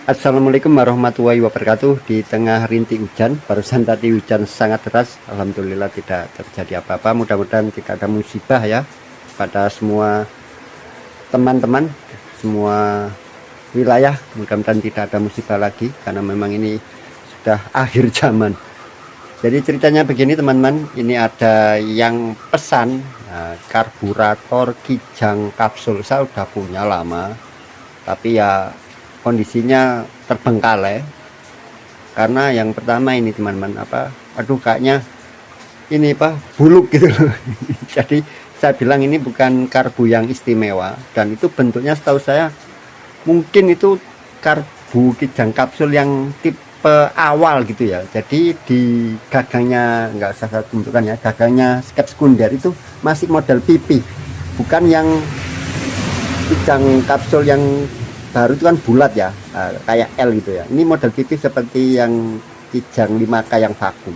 Assalamualaikum warahmatullahi wabarakatuh. Di tengah rintik hujan, barusan tadi hujan sangat deras, alhamdulillah tidak terjadi apa-apa. Mudah-mudahan tidak ada musibah ya pada semua teman-teman, semua wilayah. Mudah-mudahan tidak ada musibah lagi, karena memang ini sudah akhir zaman. Jadi ceritanya begini teman-teman, ini ada yang pesan karburator Kijang kapsul. Saya udah punya lama, tapi ya kondisinya terbengkalai karena yang pertama ini teman-teman, aduh kayaknya ini buluk gitu loh. Jadi saya bilang ini bukan karbu yang istimewa, dan itu bentuknya setahu saya mungkin itu karbu Kijang kapsul yang tipe awal gitu ya. Jadi di gagangnya, nggak usah saya tunjukkan ya, gagangnya sket sekunder itu masih model pipi, bukan yang Kijang kapsul yang baru itu kan bulat ya, kayak L gitu ya. Ini model tipis seperti yang Kijang 5K yang vakum.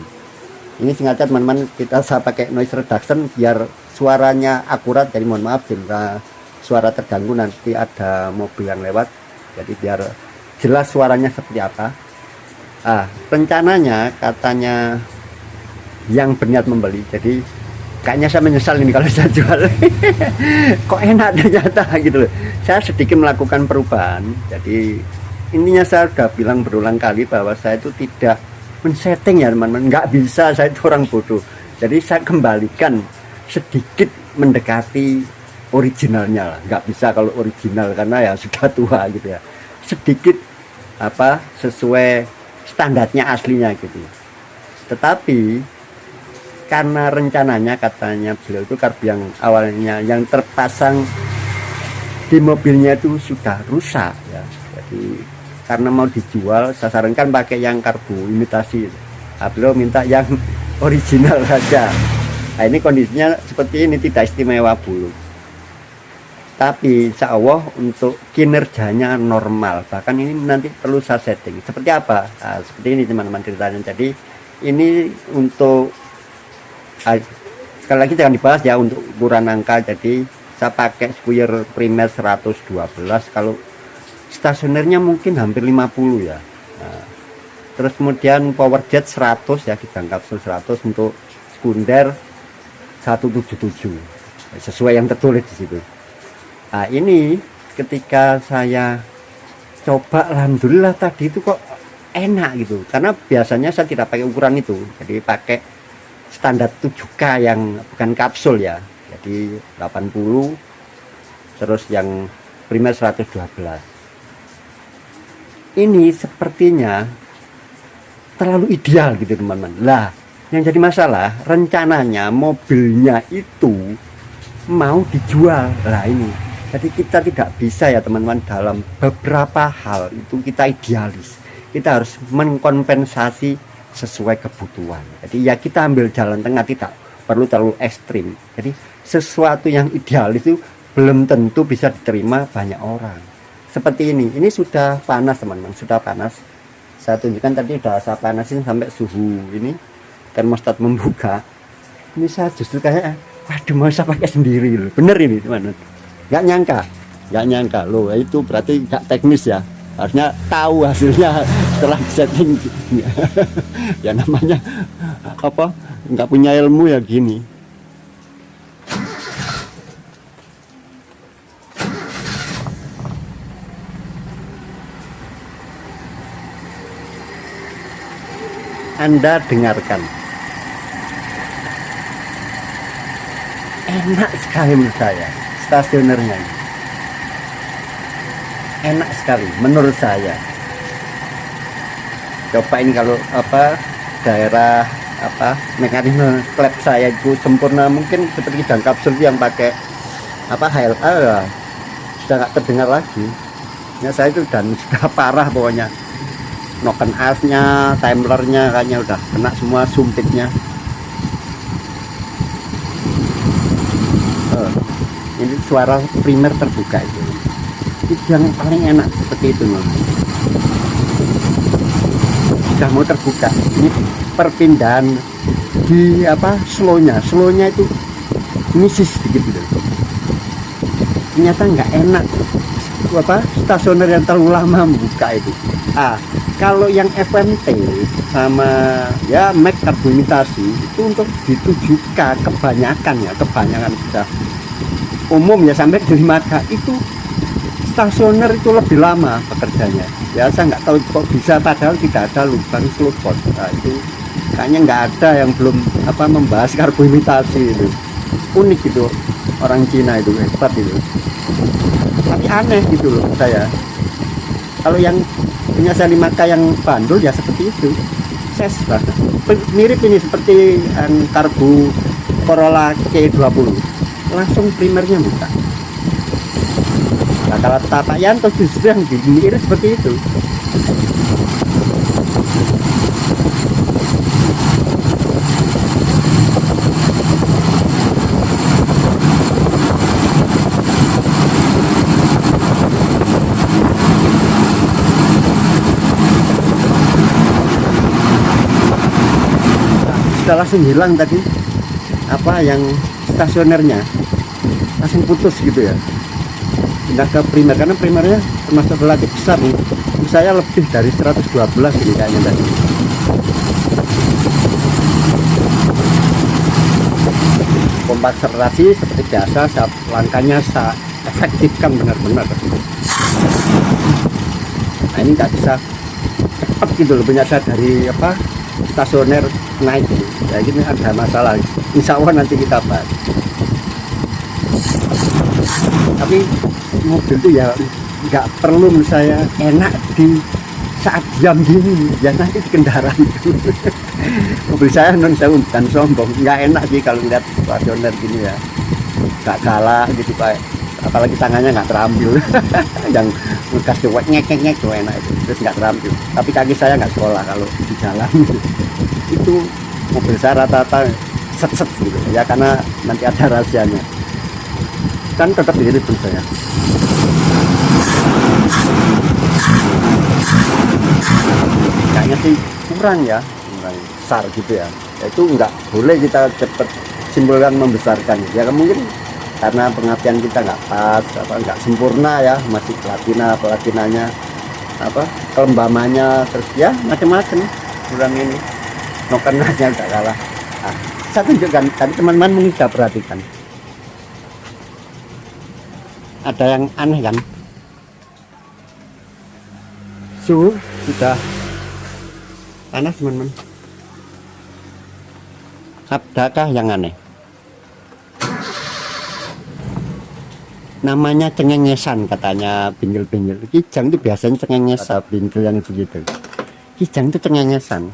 Ini sengaja teman-teman saya pakai noise reduction biar suaranya akurat. Jadi mohon maaf jika suara terganggu, nanti ada mobil yang lewat, jadi biar jelas suaranya seperti apa. Rencananya katanya yang berniat membeli, jadi kayaknya saya menyesal ini kalau saya jual. Kok enak ternyata gitu loh. Saya sedikit melakukan perubahan. Jadi intinya saya sudah bilang berulang kali bahwa saya itu tidak men-setting ya teman-teman, nggak bisa, saya itu orang bodoh. Jadi saya kembalikan sedikit mendekati originalnya lah. Nggak bisa kalau original karena ya sudah tua gitu ya. Sedikit sesuai standarnya aslinya gitu. Tetapi karena rencananya katanya beliau itu karbu yang awalnya yang terpasang di mobilnya itu sudah rusak ya. Jadi karena mau dijual, saya sarankan pakai yang karbu imitasi. Beliau minta yang original saja. Nah, ini kondisinya seperti ini, tidak istimewa bulu, tapi insya Allah untuk kinerjanya normal. Bahkan ini nanti perlu saya setting seperti apa. Seperti ini teman-teman ceritanya. Jadi ini untuk sekali lagi jangan dibahas ya untuk ukuran angka. Jadi saya pakai square primer 112, kalau stasionernya mungkin hampir 50 ya. Terus kemudian power jet 100 ya, Kijang kapsul 100, untuk sekunder 177 sesuai yang tertulis di situ. Ini ketika saya coba, alhamdulillah tadi itu kok enak gitu, karena biasanya saya tidak pakai ukuran itu, jadi pakai standar 7K yang bukan kapsul ya. Jadi 80, terus yang primer 112. Ini sepertinya terlalu ideal gitu teman-teman. Lah, yang jadi masalah rencananya mobilnya itu mau dijual. Lah ini, jadi kita tidak bisa ya teman-teman, dalam beberapa hal itu kita idealis, kita harus mengkompensasi sesuai kebutuhan. Jadi ya kita ambil jalan tengah, tidak perlu terlalu ekstrim. Jadi sesuatu yang ideal itu belum tentu bisa diterima banyak orang. Seperti ini sudah panas teman-teman, sudah panas. Saya tunjukkan tadi, sudah saya panasin sampai suhu ini termostat membuka. Ini saya justru kayak waduh, mau saya pakai sendiri loh. Bener ini teman-teman, nggak nyangka loh. Itu berarti nggak teknis ya, harusnya tahu hasilnya setelah setting. Ya namanya nggak punya ilmu ya gini. Anda dengarkan, enak sekali menurut saya stasionernya ini. Enak sekali menurut saya. Cobain kalau daerah mekanisme klep saya itu sempurna, mungkin seperti Kijang kapsul yang pakai HLA ya, sudah nggak terdengar lagi ya. Saya itu dan sudah parah pokoknya, noken asnya, timernya kayaknya udah kena semua sumpitnya. Ini suara primer terbuka itu yang paling enak seperti itu loh. Sudah mau terbuka, ini perpindahan di slownya itu misis sedikit gitu. Ternyata nggak enak stasioner yang terlalu lama membuka itu. Kalau yang FMT sama ya Mac karboimitasi itu untuk ditujukan kebanyakan sudah umum ya sampai di 5K itu stasioner itu lebih lama bekerjanya. Ya saya nggak tahu kok bisa, padahal tidak ada lubang slot. Itu kayaknya nggak ada yang belum membahas karboimitasi itu. Unik gitu, orang Cina itu hebat itu. Tapi aneh gitu loh saya. Kalau yang punya saya 5K yang bandul ya seperti itu. Ses banget. Mirip ini seperti karbu Corolla K20. Langsung primernya buka. Nah, kalau Pak Yanto justru yang mirip seperti itu. Sudah langsung hilang tadi yang stasionernya langsung putus gitu ya, pindah ke primer karena primernya termasuk relatif besar nih. Saya lebih dari 112 ini kayaknya tadi. Pompa serasi seperti biasa, langkahnya saya efektifkan benar-benar. Nah ini nggak bisa cepat gitu loh, punya saya dari stasioner naik gitu. Ya ini ada masalah, insya Allah nanti kita bahas. Tapi mobil itu ya nggak perlu menurut saya enak di saat jam gini ya, nanti di kendaraan itu. Mobil saya non saya bukan sombong, nggak enak sih kalau lihat stasioner gini ya, nggak galak gitu Pak, apalagi tangannya nggak terambil. Yang bekas cuek ngek tuh enak itu, terus nggak terambil. Tapi kaki saya nggak sekolah kalau di jalan. Itu mobil saya rata-rata set gitu ya, karena nanti ada rahasianya kan, tetap di pun saya. Kayaknya sih kurang besar gitu ya, itu nggak boleh kita cepet simpulkan membesarkan ya, mungkin karena pengertian kita nggak pas, nggak sempurna ya, masih pelatinanya kelembamannya, terus ya macam-macam kurang ini. Nokenanya udah kalah. Saya tunjukkan tadi, teman-teman mungkin sudah perhatikan ada yang aneh kan, suhu sudah panas teman-teman. Adakah yang aneh? Namanya cengengesan katanya bintil-bintil. Kijang itu biasanya cengengesan, bintil yang begitu. Kijang itu cengengesan.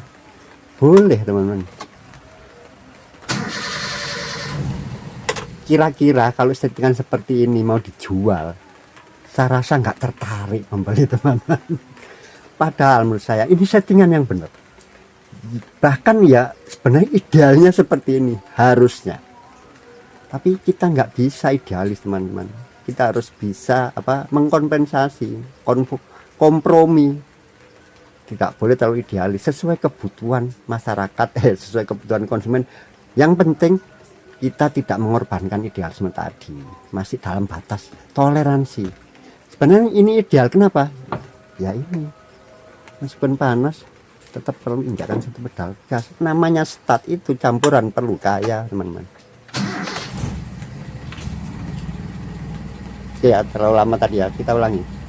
Boleh teman-teman. Kira-kira kalau settingan seperti ini mau dijual, saya rasa nggak tertarik membeli teman-teman. Padahal menurut saya ini settingan yang benar. Bahkan ya sebenarnya idealnya seperti ini harusnya. Tapi kita nggak bisa idealis teman-teman. Kita harus bisa mengkompensasi, kompromi. Tidak boleh terlalu idealis, sesuai kebutuhan masyarakat, sesuai kebutuhan konsumen. Yang penting kita tidak mengorbankan idealisme tadi, masih dalam batas toleransi. Sebenarnya ini ideal, kenapa? Ya ini, meskipun panas tetap perlu injakan satu pedal gas. Namanya start itu campuran perlu kaya teman-teman. Ya terlalu lama tadi ya, kita ulangi.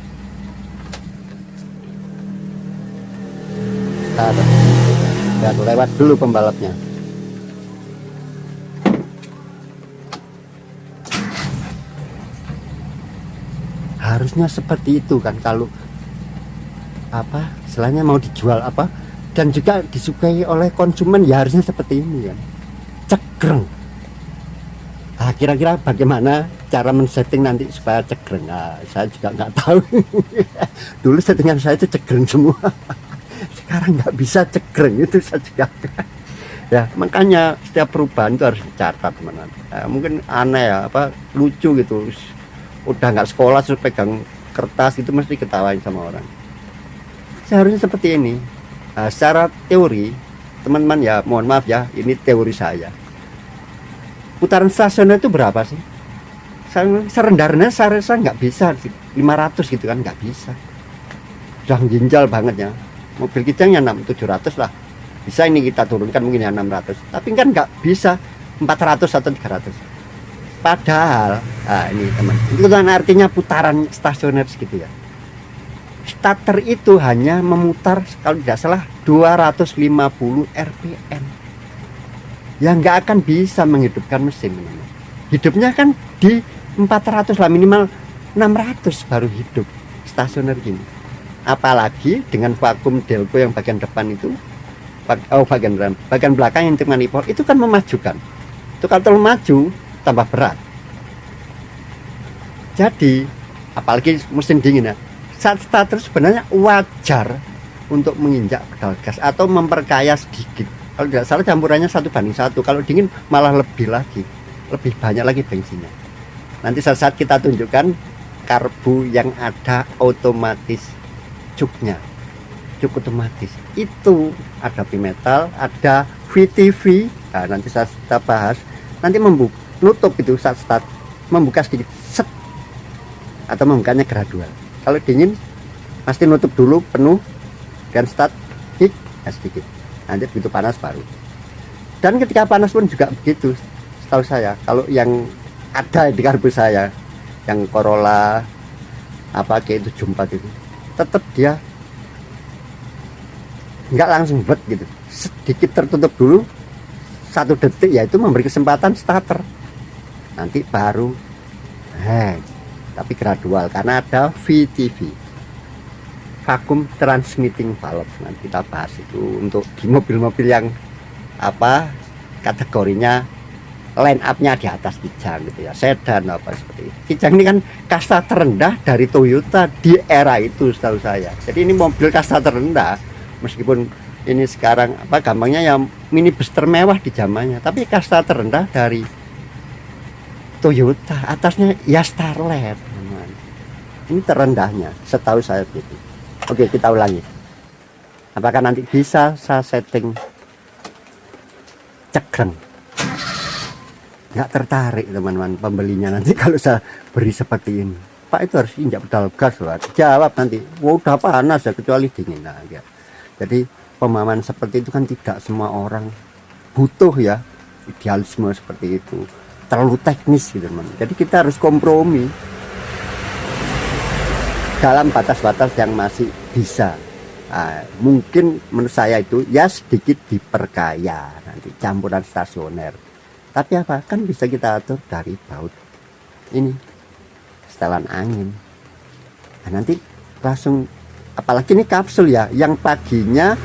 Ya, lewat dulu pembalapnya. Harusnya seperti itu kan, kalau selainnya mau dijual dan juga disukai oleh konsumen ya harusnya seperti ini kan, cegreng. Kira-kira bagaimana cara men-setting nanti supaya cegreng? Saya juga nggak tahu. Dulu settingan saya itu cegreng semua. Sekarang nggak bisa cegreng, itu saya juga. Ya makanya setiap perubahan itu harus dicatat teman-teman. Mungkin aneh ya, lucu gitu. Udah nggak sekolah terus pegang kertas itu mesti ketawain sama orang. Seharusnya seperti ini. Secara teori teman-teman ya, mohon maaf ya, ini teori saya. Putaran stasioner itu berapa sih? Serendah-rendah saya rasa nggak bisa 500 gitu kan, nggak bisa, udah ginjal banget ya. Mobil kijang ya 700 lah bisa, ini kita turunkan mungkin ya 600, tapi kan nggak bisa 400 atau 300. Padahal ini teman, itu kan artinya putaran stasioner segitu ya. Starter itu hanya memutar kalau tidak salah 250 rpm, ya nggak akan bisa menghidupkan mesin. Hidupnya kan di 400 lah, minimal 600 baru hidup stasioner gini. Apalagi dengan vakum delco yang bagian depan itu, bagian belakang yang manipul itu kan memajukan. Itu kalau terlalu maju tambah berat. Jadi apalagi musim dingin ya, saat starter sebenarnya wajar untuk menginjak pedal gas atau memperkaya sedikit. Kalau tidak salah campurannya 1:1, kalau dingin malah lebih lagi, lebih banyak lagi bensinnya. Nanti saat kita tunjukkan karbu yang ada otomatis cuknya, cuk otomatis itu ada bimetal, ada VTV. Nah, nanti saat kita bahas, nanti menutup itu saat start, membuka sedikit set, atau membukanya gradual. Kalau dingin pasti nutup dulu penuh dan start hit sedikit, nanti begitu panas baru. Dan ketika panas pun juga begitu setahu saya. Kalau yang ada di karbu saya yang Corolla apa kayak 74 itu, tetap dia nggak langsung bet gitu, sedikit tertutup dulu 1 detik, yaitu memberi kesempatan starter, nanti baru tapi gradual karena ada VTV, vacuum transmitting valve. Nanti kita bahas itu untuk di mobil-mobil yang apa kategorinya line up-nya di atas kijang gitu ya, sedan apa seperti itu. Kijang ini kan kasta terendah dari Toyota di era itu setahu saya. Jadi ini mobil kasta terendah, meskipun ini sekarang apa gampangnya ya minibus termewah di zamannya, tapi kasta terendah dari Toyota, atasnya ya Starlet, teman. Ini terendahnya setahu saya begitu. Oke, kita ulangi. Apakah nanti bisa saya setting cekreng? Nggak tertarik teman-teman pembelinya nanti kalau saya beri seperti ini. Pak, itu harus injak pedal gas loh. Jawab nanti, wah udah panas ya kecuali dingin. Nah, ya. Jadi pemahaman seperti itu kan tidak semua orang butuh ya, idealisme seperti itu. Terlalu teknis gitu teman. Jadi kita harus kompromi dalam batas-batas yang masih bisa. Nah, mungkin menurut saya itu ya sedikit diperkaya nanti campuran stasioner. Tapi apa, kan bisa kita atur dari baut ini setelan angin. Nah, nanti langsung, apalagi ini kapsul ya, yang paginya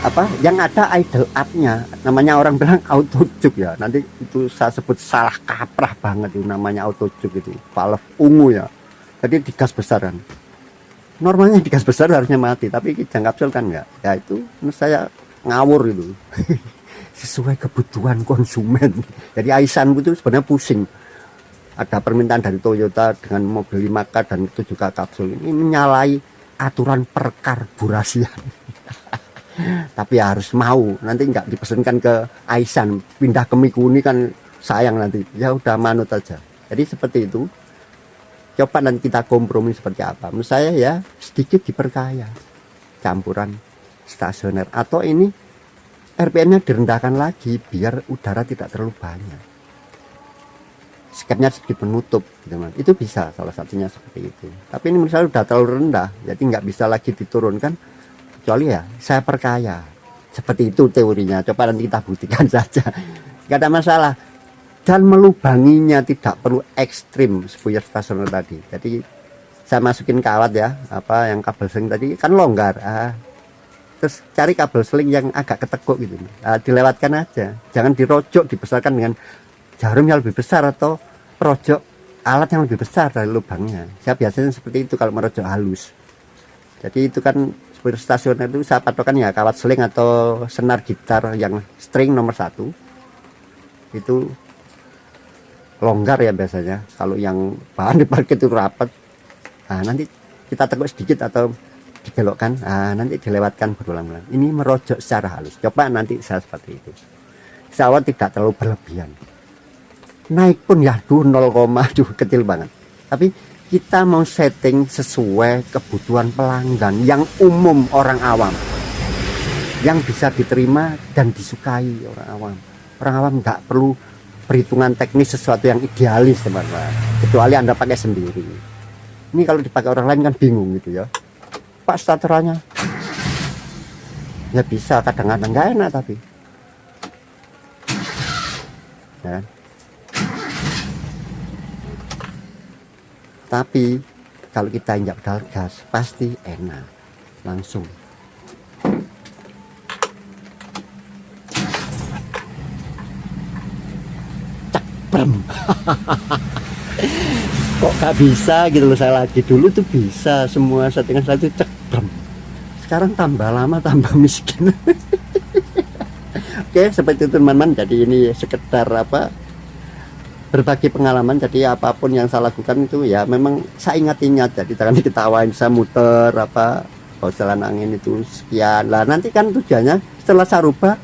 apa, yang ada idle up-nya, namanya orang bilang auto juk ya. Nanti itu saya sebut salah kaprah banget itu, namanya auto juk itu, valve ungu ya. Jadi digas besar kan. Normalnya digas besar harusnya mati, tapi kijang kapsul kan enggak. Ya itu menurut saya ngawur itu. Sesuai kebutuhan konsumen. Jadi Aisan itu sebenarnya pusing. Ada permintaan dari Toyota dengan mobil 5K dan 7K kapsul, ini menyalahi aturan perkarburasian. Tapi harus mau, nanti nggak dipesankan ke Aisan, pindah ke Mikuni kan sayang nanti. Ya udah manut aja. Jadi seperti itu. Coba nanti kita kompromi seperti apa. Menurut saya ya sedikit diperkaya campuran stasioner, atau ini RPM-nya direndahkan lagi biar udara tidak terlalu banyak. Skepnya sedikit menutup, teman. Itu bisa salah satunya seperti itu. Tapi ini menurut saya udah terlalu rendah, jadi nggak bisa lagi diturunkan. Kecuali ya saya perkaya. Seperti itu teorinya. Coba nanti kita buktikan saja. Nggak ada masalah. Dan melubanginya tidak perlu ekstrim sepuyer stasioner tadi. Jadi saya masukin kawat ya, apa yang kabel sling tadi kan longgar. Terus cari kabel seling yang agak ketekuk gitu, dilewatkan aja, jangan dirojok dibesarkan dengan jarum yang lebih besar atau rojok alat yang lebih besar dari lubangnya. Saya biasanya seperti itu kalau merojok halus. Jadi itu kan seperti stasioner itu saya patokan ya kawat seling atau senar gitar yang string nomor 1 itu longgar ya biasanya. Kalau yang bahan diparkir itu rapat, nah, nanti kita tekuk sedikit atau dibelokkan, nanti dilewatkan berulang-ulang. Ini merojok secara halus. Coba nanti saya seperti itu. Insya Allah tidak terlalu berlebihan. naik pun ya tuh 0, tuh kecil banget. Tapi kita mau setting sesuai kebutuhan pelanggan yang umum orang awam, yang bisa diterima dan disukai orang awam. Orang awam nggak perlu perhitungan teknis sesuatu yang idealis, teman-teman, kecuali Anda pakai sendiri. Ini kalau dipakai orang lain kan bingung gitu ya, Pak, starterannya ya bisa, kadang-kadang nggak enak tapi ya. Tapi kalau kita injak pedal gas pasti enak langsung. Cekrem. Kok gak bisa gitu loh, saya lagi dulu tuh bisa semua settingan saya itu cekrem. Sekarang tambah lama tambah miskin. Oke, seperti itu teman-teman. Jadi ini sekedar apa, berbagi pengalaman. Jadi apapun yang saya lakukan itu ya memang saya ingat-ingat. Jadi jangan diketawain saya muter apa, bawa jalan angin itu sekian lah, nanti kan tujuannya setelah saya rubah,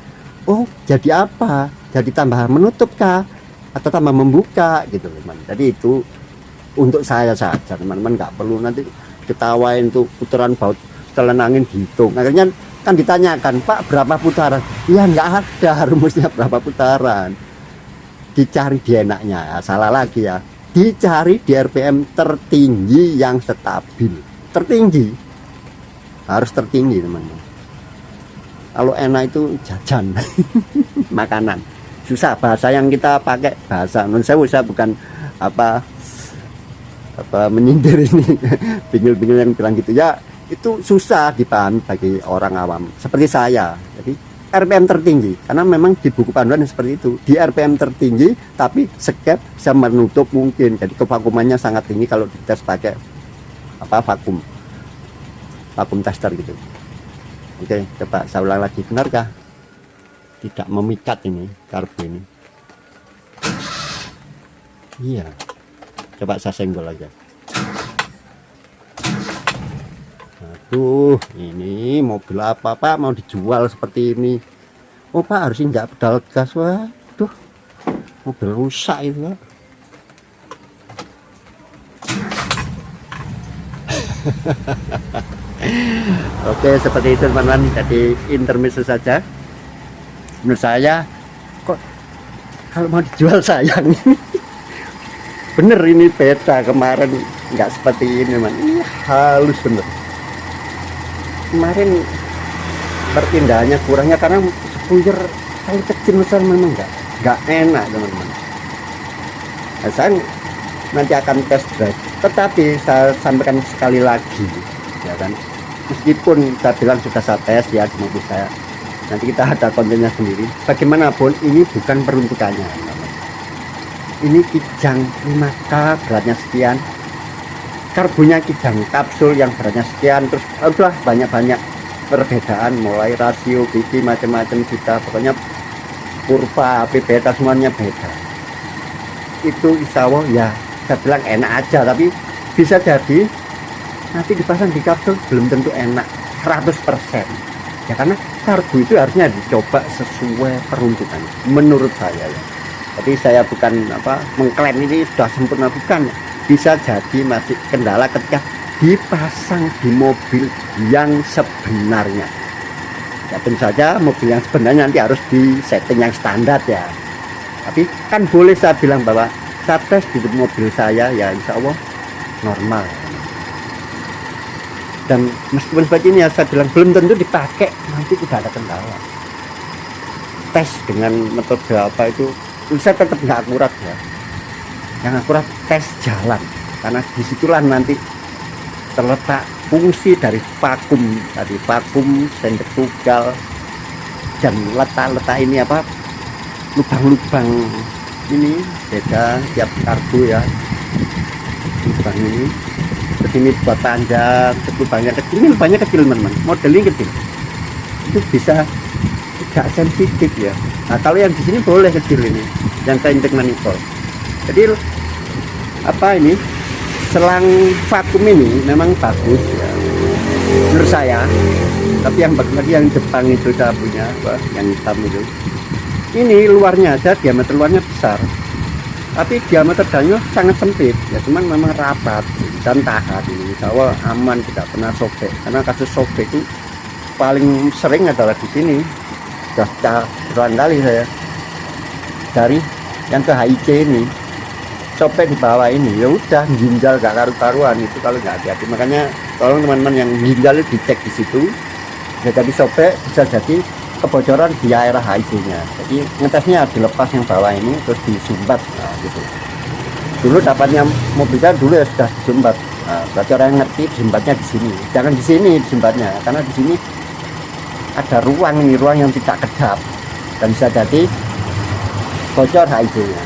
oh jadi apa, jadi tambah menutup kah atau tambah membuka gitu teman. Jadi itu untuk saya saja teman-teman, nggak perlu nanti ketawain tuh putaran baut jalan angin dihitung. Akhirnya kan ditanyakan, Pak berapa putaran, ya nggak ada rumusnya berapa putaran, dicari di enaknya. Ya, salah lagi ya, dicari di RPM tertinggi yang stabil. Tertinggi harus tertinggi teman-teman. Kalau enak itu jajan makanan susah. Bahasa yang kita pakai bahasa non saya bukan apa menyindir ini bingung-bingung yang bilang gitu ya, itu susah dipahami bagi orang awam seperti saya. Jadi RPM tertinggi, karena memang di buku panduan seperti itu, di RPM tertinggi tapi skep bisa menutup mungkin, jadi kevakumannya sangat tinggi kalau dites pakai apa vakum tester gitu. Oke, coba saya ulang lagi, benarkah tidak memikat ini karbu ini? Iya, coba saya senggol aja. Aduh, ini mobil apa Pak, mau dijual seperti ini? Oh Pak, harus injak pedal gas. Waduh, mobil rusak itu Pak. Oke, seperti itu teman-teman. Jadi intermezzo saja. Menurut saya kok kalau mau dijual sayang. Bener ini beda, kemarin nggak seperti ini teman. Ini halus bener. Kemarin perpindahannya kurangnya karena spuyer kali kecil besar memang nggak enak teman-teman. Nah, saya nanti akan test drive, tetapi saya sampaikan sekali lagi ya kan, meskipun saya bilang sudah saya tes ya di mobil saya, nanti kita ada kontennya sendiri. Bagaimanapun ini bukan peruntukannya teman-teman. Ini kijang 5K beratnya sekian, karbunya kijang kapsul yang beratnya sekian, terus udah banyak-banyak perbedaan, mulai rasio biji macam-macam kita, pokoknya kurva AP beta semuanya beda. Itu insya Allah ya saya bilang enak aja, tapi bisa jadi nanti dipasang di kapsul belum tentu enak 100% ya, karena karbu itu harusnya dicoba sesuai peruntukan menurut saya ya. Tapi saya bukan apa mengklaim ini sudah sempurna, bukan. Bisa jadi masih kendala ketika dipasang di mobil yang sebenarnya. Ya tentu saja mobil yang sebenarnya nanti harus di setting yang standar ya. Tapi kan boleh saya bilang bahwa saya tes di mobil saya ya insya Allah normal. Dan meskipun seperti ini ya saya bilang belum tentu dipakai nanti tidak ada kendala. Tes dengan metode apa itu saya tetap nggak akurat ya. Yang akurat tes jalan, karena disitulah nanti terletak fungsi dari vakum tadi, vakum sentrifugal dan letak-letak ini apa lubang-lubang ini beda tiap karbu ya. Lubang ini begini buat panjang, lubangnya kecil, ini lubangnya kecil teman-teman, modelnya kecil, itu bisa tidak sensitif ya. Nah kalau yang di sini boleh kecil ini, yang saya intake manifold. Jadi apa ini selang vakum ini memang bagus ya menurut saya, tapi yang bagus lagi yang Jepang itu saya punya, yang hitam itu, ini luarnya aja diameter luarnya besar, tapi diameter dannya sangat sempit ya, cuman memang rapat dan tahan. Ini insya Allah aman, tidak pernah sobek, karena kasus sobek itu paling sering adalah di sini. Sudah berulang kali saya dari yang ke HIC ini sobek di bawah ini, ya udah ginjal gak karu-karuan itu kalau nggak hati-hati. Makanya tolong teman-teman yang ginjal dicek di situ, bisa jadi sobek, bisa jadi kebocoran di daerah HIC-nya. Jadi ngetesnya dilepas yang bawah ini terus disumbat, nah, gitu. Dulu dapatnya mobilnya dulu ya sudah disumbat. Nah, berarti orang yang ngerti disumbatnya di sini, jangan di sini disumbatnya, karena di sini ada ruang ini, ruang yang tidak kedap dan bisa jadi bocor HIC-nya.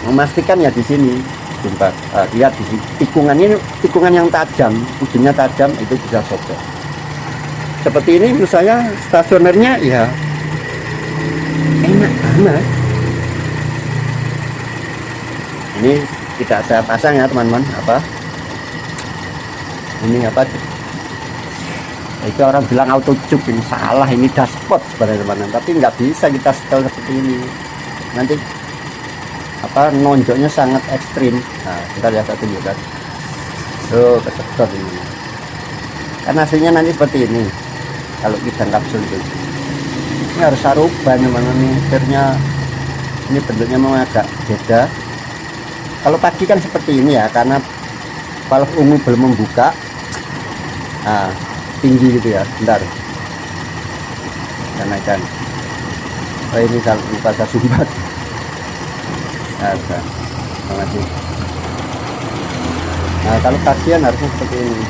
Memastikan ya di sini sumbat. Lihat di sini tikungan ini, tikungan yang tajam, ujungnya tajam, itu bisa sobek. Seperti ini menurut saya stasionernya ya enak banget. Ini tidak saya pasang ya teman-teman, apa ini apa itu orang bilang auto juk, ini salah, ini dashboard sebenarnya teman-teman, tapi nggak bisa kita setel seperti ini, nanti apa nonjoknya sangat ekstrim. Nah kita lihat satu juga tuh kesedot ini, kan hasilnya nanti seperti ini kalau kita kapsul itu. Ini harus rubah teman-teman, ini setirnya ini bentuknya memang agak beda. Kalau pagi kan seperti ini ya, karena valve ungu belum membuka, nah tinggi gitu ya. Bentar kita naikkan. Oh ini kalau lupa saya sumbat. Ada, makasih. Nah kalau kajian harusnya seperti ini.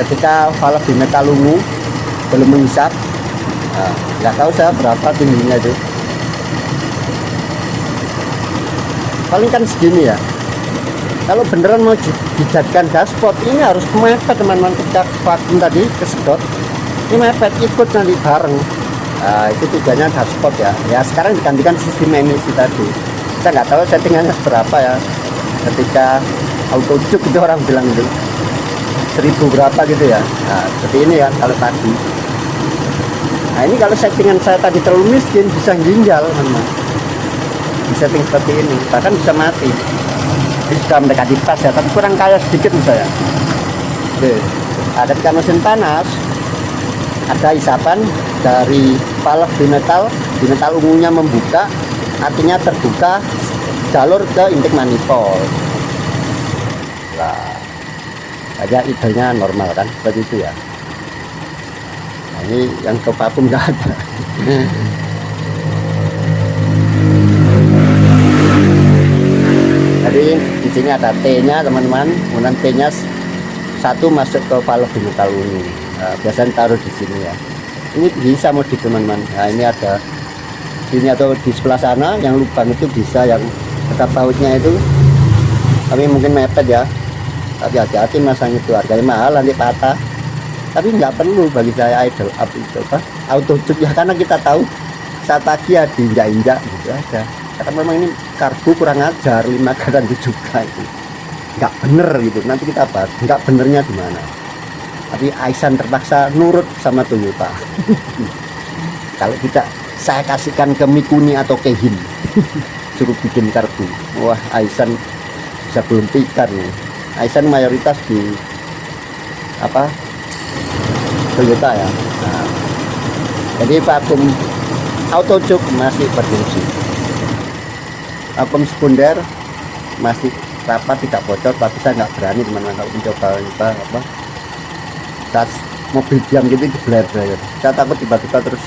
Ketika valve di metal ungu belum menghisap, nah, nggak tahu saya berapa tingginya itu. Paling kan segini ya. Kalau beneran mau dijadikan dashboard, ini harus mepet teman-teman. Ketika vakum tadi kesedot, ini mepet ikut nanti bareng. Nah, itu tujuannya dashboard ya. Ya sekarang digantikan sistem emisi tadi. Saya nggak tahu settingannya seberapa ya. Ketika auto juk itu orang bilang itu 1000 berapa gitu ya. Nah seperti ini ya kalau tadi. Nah ini kalau settingan saya tadi terlalu miskin, bisa ginjal teman-teman. Di setting seperti ini bahkan bisa mati. Ini sudah mendekati pas ya, tapi kurang kaya sedikit menurut saya. Oke. Nah, ketika mesin panas ada isapan dari valve di metal ungunya membuka, artinya terbuka jalur ke intake manifold. Nah, aja idenya normal kan, seperti itu ya. Nah, ini yang ke vakum nggak ada. Jadi di sini ada T-nya teman-teman, kemudian T-nya satu masuk ke valve di metal ungu. Nah, biasanya taruh di sini ya. Ini bisa modif teman-teman. Nah ini ada sini atau di sebelah sana yang lubang itu bisa, yang tetap bautnya itu, tapi mungkin mepet ya. Tapi hati-hati masang itu, harganya mahal nanti patah. Tapi nggak perlu bagi saya idle up itu apa auto juk ya, karena kita tahu saat pagi ya diinjak-injak gitu aja. Karena memang ini karbu kurang ajar, 5 dan 7 itu nggak bener gitu. Nanti kita bahas nggak benernya di mana. Tapi Aisan terpaksa nurut sama Toyota. Kalau tidak saya kasihkan ke Mikuni atau Keihin. Suruh bikin karbu. Wah Aisan bisa belum tikar nih. Aisan mayoritas di apa Toyota ya. Nah, jadi vakum auto juk masih berfungsi, vakum sekunder masih rapat tidak bocor. Tapi saya nggak berani teman-teman kalau mencoba apa saat mobil diam gitu dibeler-beler. Saya takut tiba-tiba terus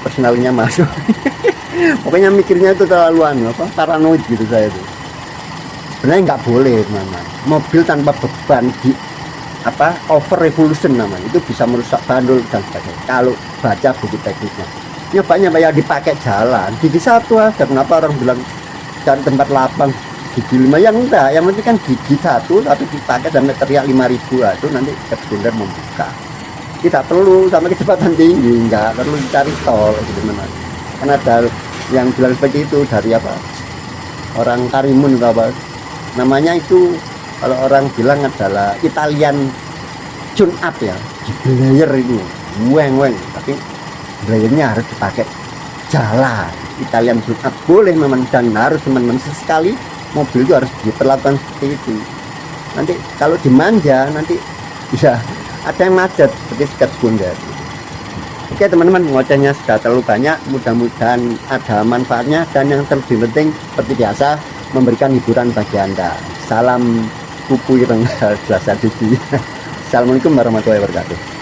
personalnya masuk. Pokoknya mikirnya itu terlalu apa paranoid gitu saya itu. Sebenarnya nggak boleh teman-teman, mobil tanpa beban di apa over revolution namanya, itu bisa merusak bandul dan sebagainya. Kalau baca buku teknisnya, nyobanya banyak dipakai jalan gigi satu aja. Kenapa orang bilang cari tempat lapang gigi 5? Yang enggak, yang penting kan gigi satu tapi dipakai sampai teriak 5.000 lah, itu nanti sekunder membuka. Tidak perlu sampai kecepatan tinggi, nggak perlu cari tol gitu teman-teman. Karena ada yang bilang seperti itu dari apa orang Karimun atau apa namanya itu, kalau orang bilang adalah Italian tune up ya, di blayer ini weng-weng, tapi blayernya harus dipakai jalan. Italian Jumat boleh dan harus teman-teman, sesekali mobil itu harus diperlakukan seperti itu. Nanti kalau dimanja nanti bisa ada yang macet seperti sekat bundar. Oke teman-teman, ngocehnya sudah terlalu banyak, mudah-mudahan ada manfaatnya, dan yang terlebih penting seperti biasa memberikan hiburan bagi Anda. Salam kupu ireng selasa cuci. Assalamualaikum warahmatullahi wabarakatuh.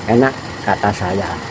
Enak kata saya.